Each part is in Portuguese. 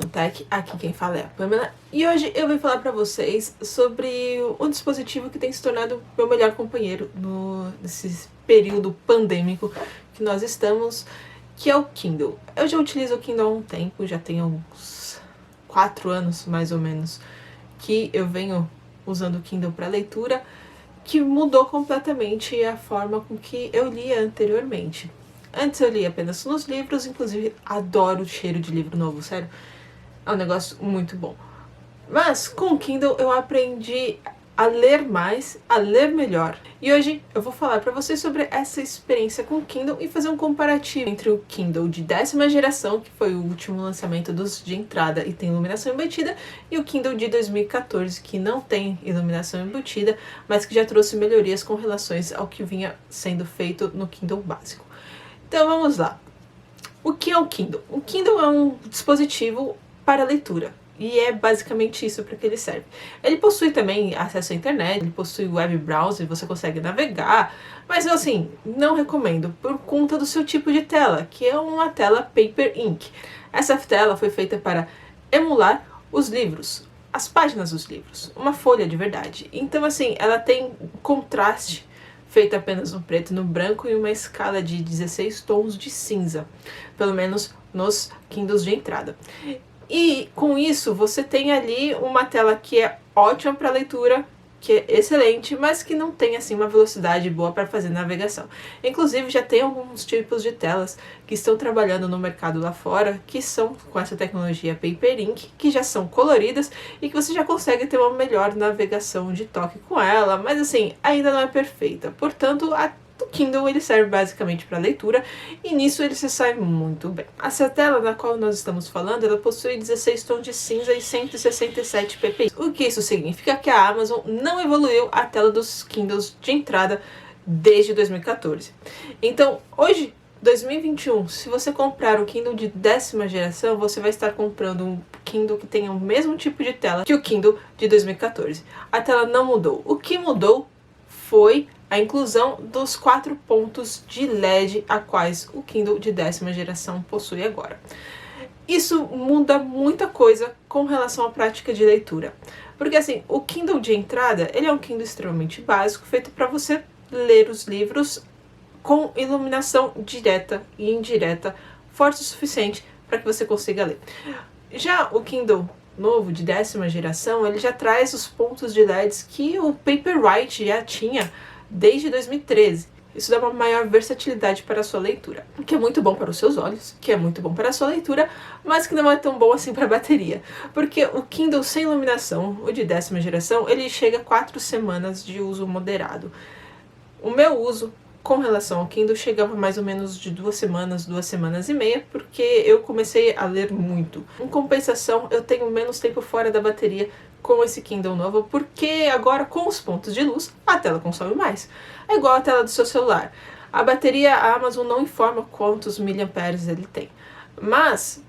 Tech, aqui quem fala é a Pamela, e hoje eu vim falar pra vocês sobre um dispositivo que tem se tornado meu melhor companheiro nesse período pandêmico que nós estamos, que é o Kindle. Eu já utilizo o Kindle há um tempo, já tem uns 4 anos mais ou menos que eu venho usando o Kindle para leitura, que mudou completamente a forma com que eu lia anteriormente. Antes eu lia apenas nos livros, inclusive adoro o cheiro de livro novo, sério. É um negócio muito bom. Mas com o Kindle eu aprendi a ler mais, a ler melhor. E hoje eu vou falar para vocês sobre essa experiência com o Kindle e fazer um comparativo entre o Kindle de 10ª geração, que foi o último lançamento dos de entrada e tem iluminação embutida, e o Kindle de 2014, que não tem iluminação embutida, mas que já trouxe melhorias com relação ao que vinha sendo feito no Kindle básico. Então vamos lá. O que é o Kindle? O Kindle é um dispositivo para leitura. E é basicamente isso para que ele serve. Ele possui também acesso à internet, ele possui web browser, você consegue navegar, mas eu assim, não recomendo por conta do seu tipo de tela, que é uma tela Paper Ink. Essa tela foi feita para emular os livros, as páginas dos livros, uma folha de verdade. Então assim, ela tem contraste feito apenas no preto e no branco e uma escala de 16 tons de cinza, pelo menos nos Kindles de entrada. E com isso você tem ali uma tela que é ótima para leitura, que é excelente, mas que não tem assim uma velocidade boa para fazer navegação. Inclusive já tem alguns tipos de telas que estão trabalhando no mercado lá fora, que são com essa tecnologia Paper Ink, que já são coloridas e que você já consegue ter uma melhor navegação de toque com ela, mas assim, ainda não é perfeita. Portanto, o Kindle ele serve basicamente para leitura e nisso ele se sai muito bem. Essa tela na qual nós estamos falando, ela possui 16 tons de cinza e 167 ppi. O que isso significa? Que a Amazon não evoluiu a tela dos Kindles de entrada desde 2014. Então, hoje, 2021, se você comprar o Kindle de 10ª geração, você vai estar comprando um Kindle que tenha o mesmo tipo de tela que o Kindle de 2014. A tela não mudou. O que mudou foi a inclusão dos 4 pontos de LED a quais o Kindle de 10ª geração possui agora. Isso muda muita coisa com relação à prática de leitura. Porque assim, o Kindle de entrada, ele é um Kindle extremamente básico, feito para você ler os livros com iluminação direta e indireta, forte o suficiente para que você consiga ler. Já o Kindle novo de 10ª geração, ele já traz os pontos de LEDs que o Paperwhite já tinha desde 2013. Isso dá uma maior versatilidade para a sua leitura, que é muito bom para os seus olhos, que é muito bom para a sua leitura, mas que não é tão bom assim para a bateria. Porque o Kindle sem iluminação, o de 10ª geração, ele chega a 4 semanas de uso moderado. O meu uso com relação ao Kindle chegava mais ou menos de 2 semanas e meia, porque eu comecei a ler muito. Em compensação, eu tenho menos tempo fora da bateria com esse Kindle novo, porque agora com os pontos de luz, a tela consome mais. É igual a tela do seu celular. A bateria, a Amazon não informa quantos miliamperes ele tem. Mas,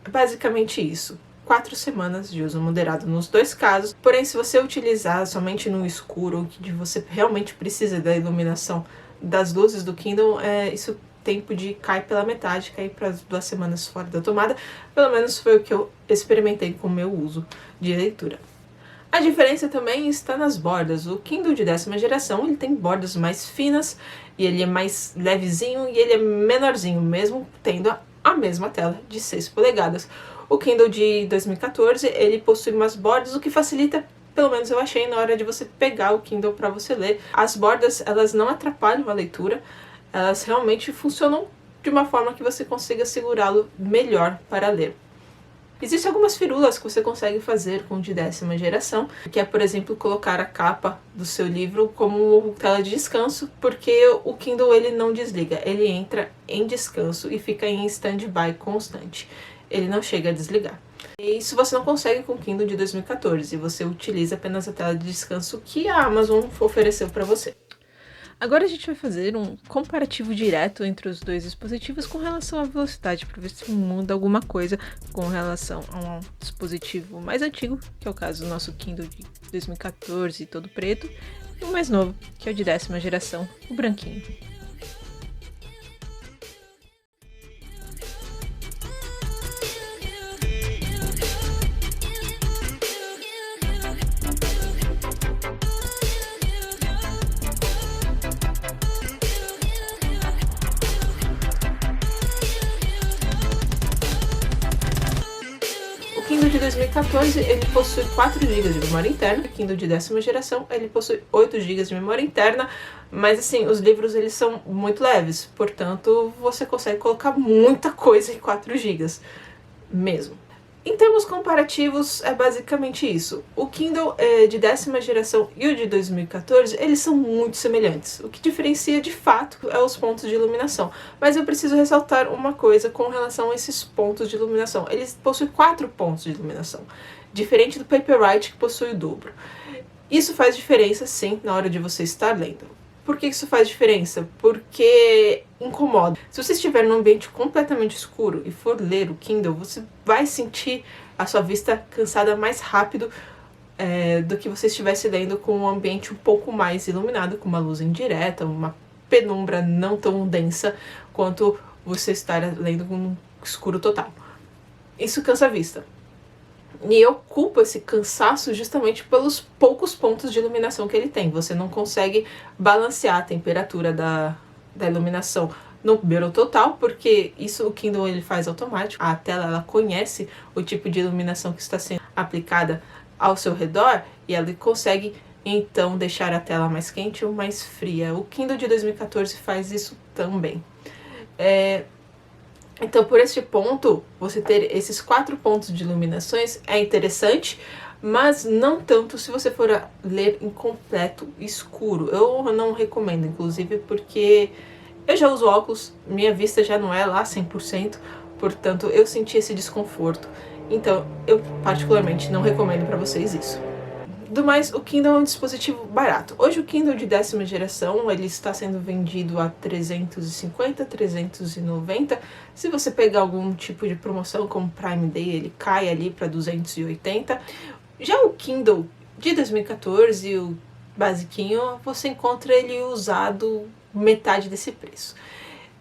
basicamente isso. 4 semanas de uso moderado nos dois casos. Porém, se você utilizar somente no escuro, que você realmente precisa da iluminação das luzes do Kindle, isso tempo de cair pela metade, cair para 2 semanas fora da tomada. Pelo menos foi o que eu experimentei com o meu uso de leitura. A diferença também está nas bordas. O Kindle de 10ª geração ele tem bordas mais finas e ele é mais levezinho e ele é menorzinho, mesmo tendo a mesma tela de 6 polegadas. O Kindle de 2014 ele possui umas bordas, o que facilita, pelo menos eu achei, na hora de você pegar o Kindle para você ler. As bordas elas não atrapalham a leitura, elas realmente funcionam de uma forma que você consiga segurá-lo melhor para ler. Existem algumas firulas que você consegue fazer com o de 10ª geração, que é, por exemplo, colocar a capa do seu livro como tela de descanso, porque o Kindle ele não desliga, ele entra em descanso e fica em stand-by constante. Ele não chega a desligar. E isso você não consegue com o Kindle de 2014, você utiliza apenas a tela de descanso que a Amazon ofereceu para você. Agora a gente vai fazer um comparativo direto entre os dois dispositivos com relação à velocidade, para ver se muda alguma coisa com relação a um dispositivo mais antigo, que é o caso do nosso Kindle de 2014, todo preto, e o mais novo, que é o de 10ª geração, o branquinho. Kindle de 2014 ele possui 4 GB de memória interna, o Kindle de 10ª geração ele possui 8 GB de memória interna, mas assim, os livros eles são muito leves, portanto você consegue colocar muita coisa em 4 GB mesmo. Em termos comparativos, é basicamente isso. O Kindle de 10ª geração e o de 2014, eles são muito semelhantes. O que diferencia de fato é os pontos de iluminação. Mas eu preciso ressaltar uma coisa com relação a esses pontos de iluminação. Eles possuem 4 pontos de iluminação, diferente do Paperwhite que possui o dobro. Isso faz diferença, sim, na hora de você estar lendo. Por que isso faz diferença? Porque incomoda. Se você estiver num ambiente completamente escuro e for ler o Kindle, você vai sentir a sua vista cansada mais rápido do que você estivesse lendo com um ambiente um pouco mais iluminado, com uma luz indireta, uma penumbra não tão densa quanto você estar lendo com um escuro total. Isso cansa a vista. E eu culpo esse cansaço justamente pelos poucos pontos de iluminação que ele tem. Você não consegue balancear a temperatura da iluminação no beiro total, porque isso o Kindle ele faz automático. A tela ela conhece o tipo de iluminação que está sendo aplicada ao seu redor e ela consegue então deixar a tela mais quente ou mais fria. O Kindle de 2014 faz isso também. Então, por esse ponto, você ter esses 4 pontos de iluminações é interessante, mas não tanto se você for ler em completo escuro. Eu não recomendo, inclusive, porque eu já uso óculos, minha vista já não é lá 100%, portanto, eu senti esse desconforto. Então, eu particularmente não recomendo para vocês isso. Do mais, o Kindle é um dispositivo barato. Hoje o Kindle de 10ª geração, ele está sendo vendido a 350, 390. Se você pegar algum tipo de promoção como Prime Day, ele cai ali para 280. Já o Kindle de 2014, o basiquinho, você encontra ele usado metade desse preço.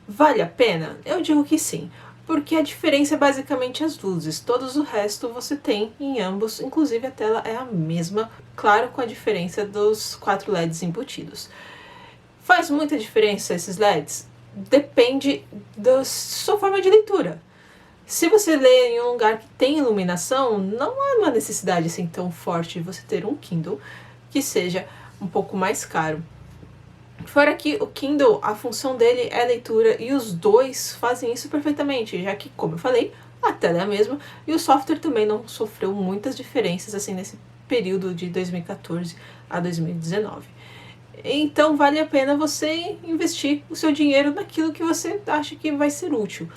Vale a pena? Eu digo que sim. Porque a diferença é basicamente as luzes, todos o resto você tem em ambos, inclusive a tela é a mesma, claro, com a diferença dos 4 LEDs embutidos. Faz muita diferença esses LEDs? Depende da sua forma de leitura. Se você lê em um lugar que tem iluminação, não há uma necessidade assim tão forte de você ter um Kindle que seja um pouco mais caro. Fora que o Kindle, a função dele é leitura e os dois fazem isso perfeitamente, já que, como eu falei, a tela é a mesma e o software também não sofreu muitas diferenças assim nesse período de 2014 a 2019. Então vale a pena você investir o seu dinheiro naquilo que você acha que vai ser útil.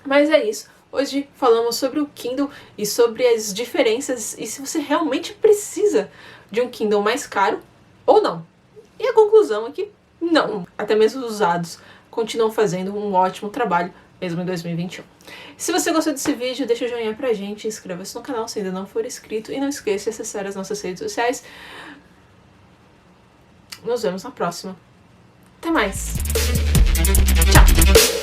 Mas é isso. Hoje falamos sobre o Kindle e sobre as diferenças e se você realmente precisa de um Kindle mais caro ou não. E a conclusão é que não, até mesmo os usados continuam fazendo um ótimo trabalho, mesmo em 2021. Se você gostou desse vídeo, deixa o joinha pra gente, inscreva-se no canal se ainda não for inscrito e não esqueça de acessar as nossas redes sociais. Nos vemos na próxima. Até mais! Tchau!